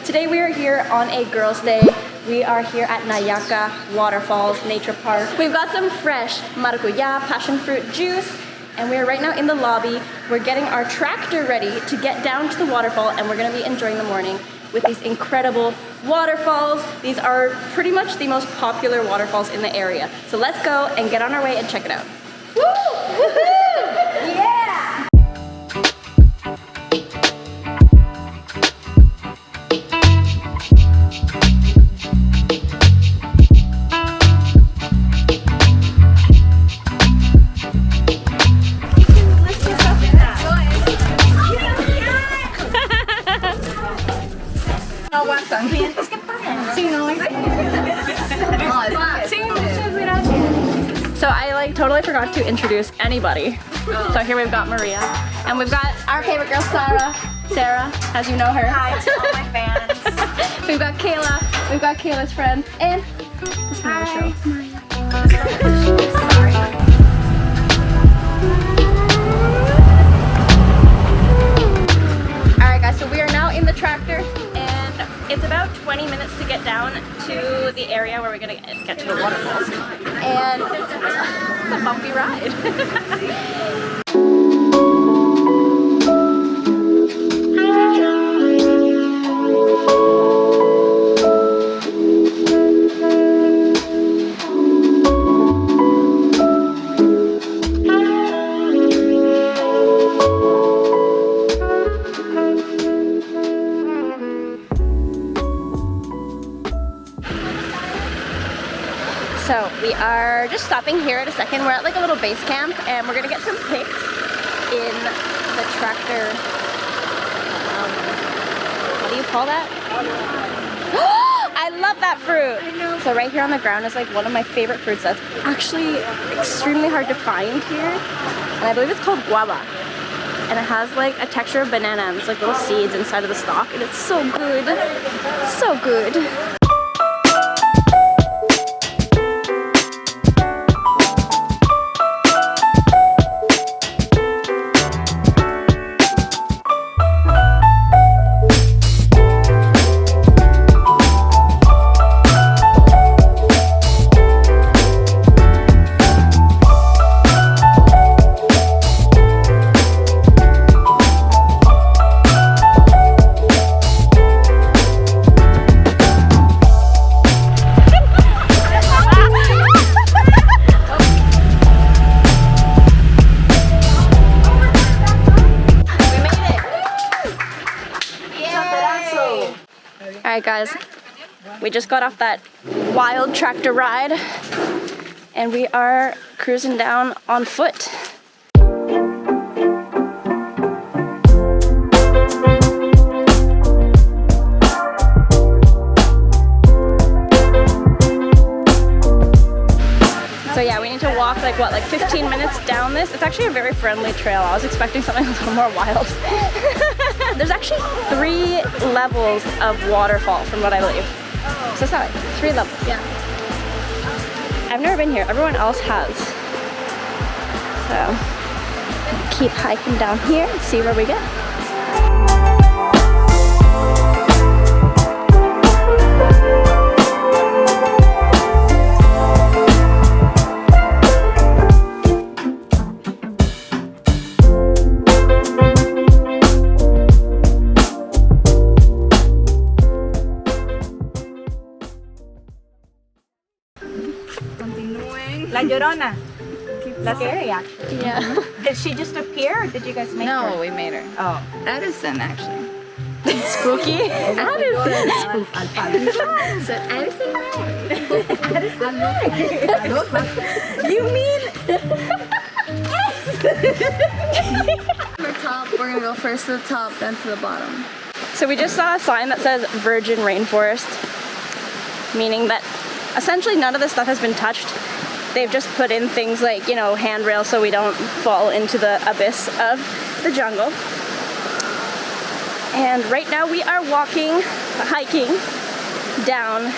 Today we are here on a girls' day. We are here at Nauyaca Waterfalls Nature Park. We've got some fresh maracuya passion fruit juice, and we are right now in the lobby. We're getting our tractor ready to get down to the waterfall, and we're gonna be enjoying the morning with these incredible waterfalls. These are pretty much the most popular waterfalls in the area. So let's go and get on our way and check it out. Woo! Woohoo! Yeah! So I totally forgot to introduce anybody. So here we've got Maria, and we've got our favorite girl, Sarah, as you know her. Hi to all my fans. We've got Kayla, we've got Kayla's friend, and the small show. Alright guys, so we are now in the tractor, and it's about 20 minutes to get down to the area where we're gonna get to the waterfalls. And it's a bumpy ride. So we are just stopping here at a second. We're at like a little base camp, and we're gonna get some pics in the tractor. What do you call that? I love that fruit. So right here on the ground is like one of my favorite fruits that's actually extremely hard to find here. And I believe it's called guava. And it has like a texture of banana, and there's like little seeds inside of the stalk, and it's so good. So good. Alright guys, we just got off that wild tractor ride, and we are cruising down on foot. So yeah, we need to walk like 15 minutes down this. It's actually a very friendly trail. I was expecting something a little more wild. There's actually 3 levels of waterfall from what I believe. So it's not 3 levels. Yeah. I've never been here. Everyone else has. So keep hiking down here and see where we get. La Llorona. That's scary, actually. Yeah. Did she just appear, or did you guys make her? No, we made her. Oh. Edison, actually. Spooky? Addison. You mean? We're gonna go first to the top, then to the bottom. So we just saw a sign that says Virgin Rainforest, meaning that essentially none of this stuff has been touched. They've just put in things like, you know, handrails so we don't fall into the abyss of the jungle. And right now we are hiking down.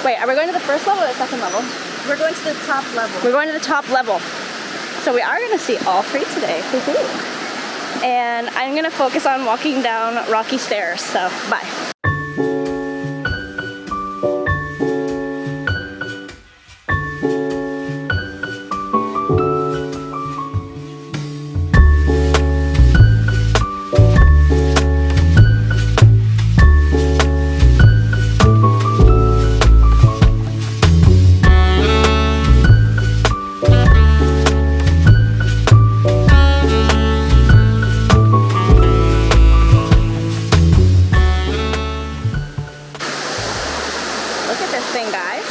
Wait, are we going to the first level or the second level? We're going to the top level. We're going to the top level. So we are gonna see all 3 today. Woohoo. And I'm gonna focus on walking down rocky stairs, so bye. thing, guys?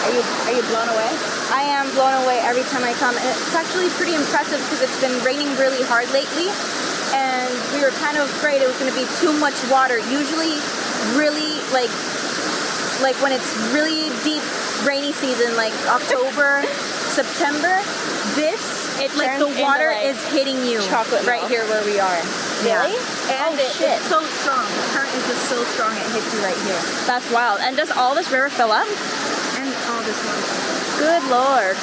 Are you blown away? I am blown away every time I come, and it's actually pretty impressive because it's been raining really hard lately, and we were kind of afraid it was going to be too much water. Usually, really like when it's really deep rainy season, like October, September, like the water is hitting you chocolate right milk. here where we are. Really? And Oh, shit. it's so strong. The current is just so strong it hits you right here. That's wild. And does all this river fill up? And all this water. Good Lord.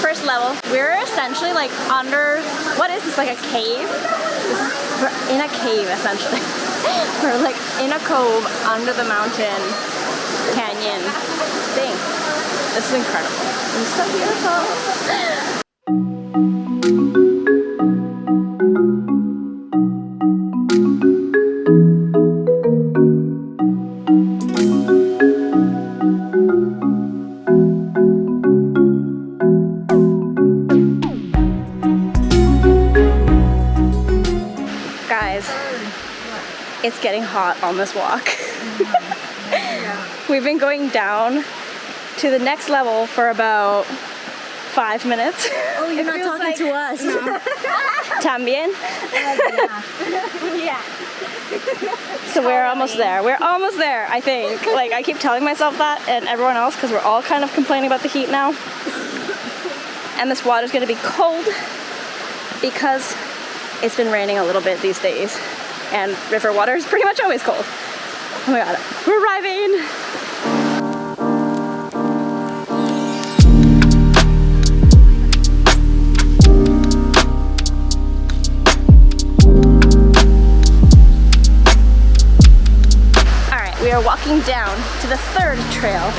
First level. We're essentially like under, what is this, like a cave? We're in a cave essentially. We're like in a cove under the mountain canyon thing. This is incredible. It's so beautiful. It's getting hot on this walk. We've been going down to the next level for about 5 minutes. Oh, you're not talking to us. No. También? Yeah. So we're almost there. We're almost there, I think. Like, I keep telling myself that and everyone else because we're all kind of complaining about the heat now. And this water's gonna be cold because it's been raining a little bit these days. And river water is pretty much always cold. Oh my god, we're arriving! Alright, we are walking down to the third trail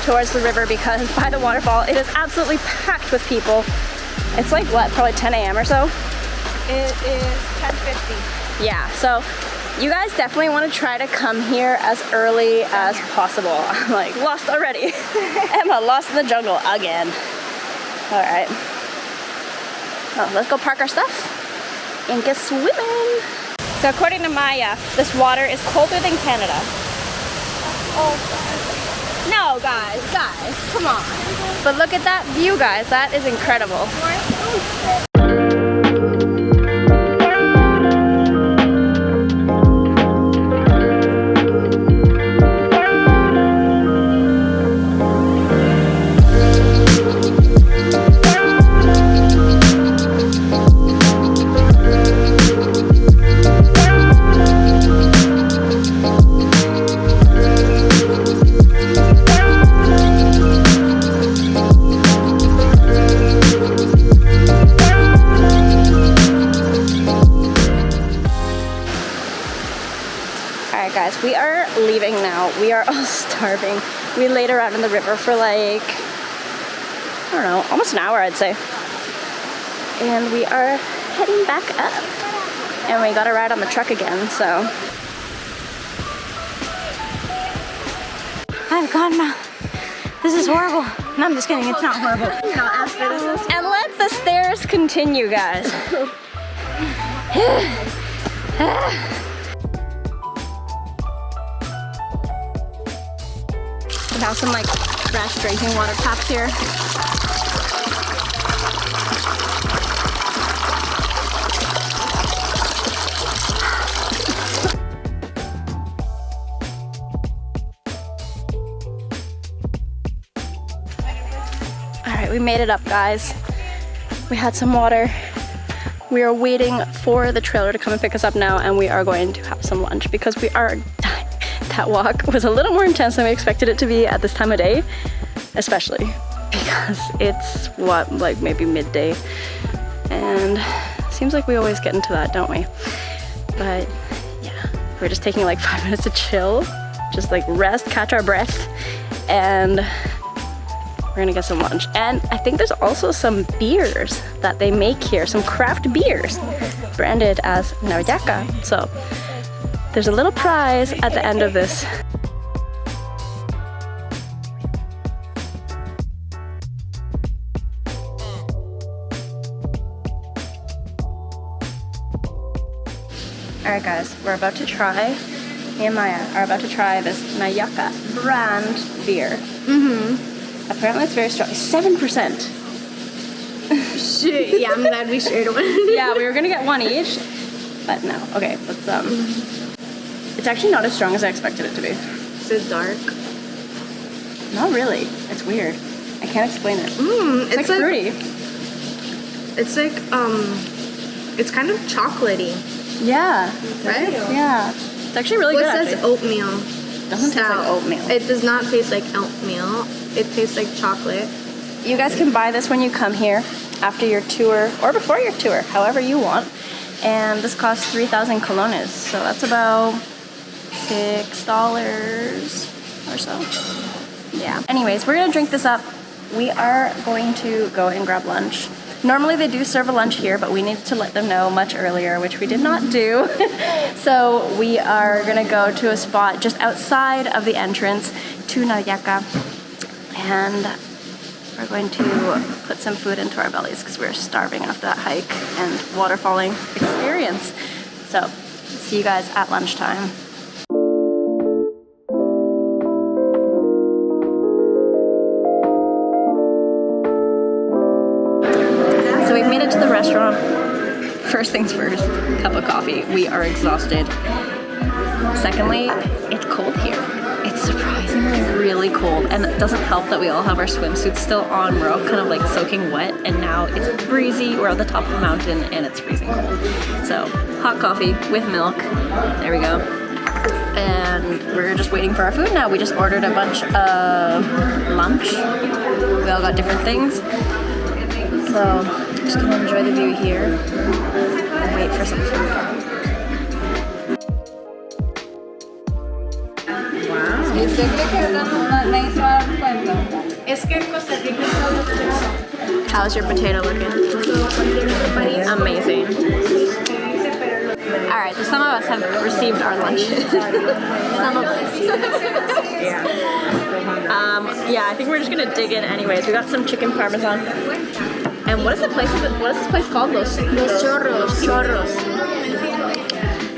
towards the river because by the waterfall it is absolutely packed with people. It's like what, probably 10 a.m. or so? It is 10:50. Yeah, so you guys definitely want to try to come here as early as possible. I'm like lost already. Emma lost in the jungle again. All right. Well, let's go park our stuff and get swimming. So according to Maya, this water is colder than Canada. Oh, no, guys, come on. But look at that view, guys. That is incredible. Guys, we are leaving now. We are all starving. We laid around in the river for like, I don't know, almost an hour I'd say. And we are heading back up. And we got a ride on the truck again, so. I've gone now. This is horrible. No, I'm just kidding, it's not horrible. No, after this. And let the stairs continue, guys. We have some like fresh drinking water taps here. All right, we made it up, guys. We had some water. We are waiting for the trailer to come and pick us up now, and we are going to have some lunch because we are dying. That walk was a little more intense than we expected it to be at this time of day, especially because it's what, like maybe midday, and seems like we always get into that, don't we? But yeah, we're just taking like 5 minutes to chill, just like rest, catch our breath, and we're gonna get some lunch. And I think there's also some beers that they make here, some craft beers branded as Nayaka. So there's a little prize at the end of this. Alright guys, we're about to try, me and Maya are about to try this Nayaka brand beer. Apparently it's very strong. It's 7%. Shit, yeah, I'm glad we shared one. Yeah, we were gonna get one each, but no. Okay, let's it's actually not as strong as I expected it to be. Is it dark? Not really. It's weird. I can't explain it. It's like fruity. It's like, it's kind of chocolatey. Yeah. Right? Yeah. It's actually really good. It says actually. oatmeal. Doesn't taste like oatmeal. It does not taste like oatmeal. It tastes like chocolate. You guys can buy this when you come here after your tour or before your tour, however you want. And this costs 3,000 colones, so that's about $6 or so. Yeah. Anyways, we're gonna drink this up. We are going to go and grab lunch. Normally they do serve a lunch here, but we needed to let them know much earlier, which we did not do. So we are gonna go to a spot just outside of the entrance to Nayaka, and we're going to put some food into our bellies because we're starving after that hike and waterfalling experience. So see you guys at lunchtime. So we've made it to the restaurant. First things first, cup of coffee. We are exhausted. Secondly, it's cold here. It's surprisingly really cold, and it doesn't help that we all have our swimsuits still on. We're all kind of like soaking wet, and now it's breezy. We're at the top of the mountain and it's freezing cold. So hot coffee with milk. There we go. And we're just waiting for our food now. We just ordered a bunch of lunch. We all got different things. So just gonna enjoy the view here and wait for some food. How's your potato looking? Amazing. Alright, so some of us have received our lunch. Some of us. Yeah, I think we're just gonna dig in anyways. We got some chicken parmesan. And what is this place called? Los Chorros.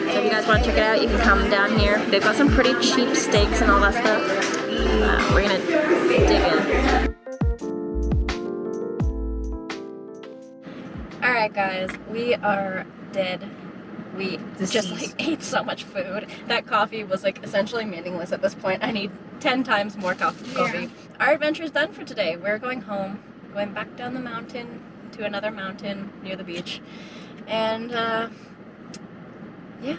So if you guys want to check it out, you can come down here. They've got some pretty cheap steaks and all that stuff. We're gonna dig in. Alright guys, we are dead. We just like ate so much food. That coffee was like essentially meaningless at this point. I need 10 times more coffee. Yeah. Our adventure is done for today. We're going home, going back down the mountain to another mountain near the beach. And yeah,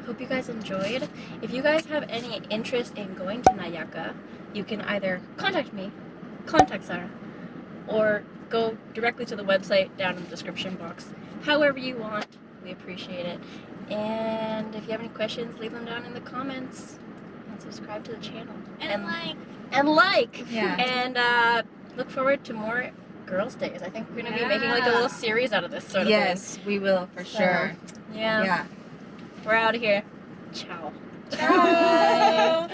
hope you guys enjoyed. If you guys have any interest in going to Nayaka, you can either contact me, contact Sarah, or go directly to the website down in the description box. However you want, we appreciate it. And if you have any questions, leave them down in the comments, and subscribe to the channel. And like. Yeah. And look forward to more Girls' Days. I think we're gonna be making like a little series out of this sort of thing. Yes, we will for sure. Yeah. We're out of here. Ciao. Ciao.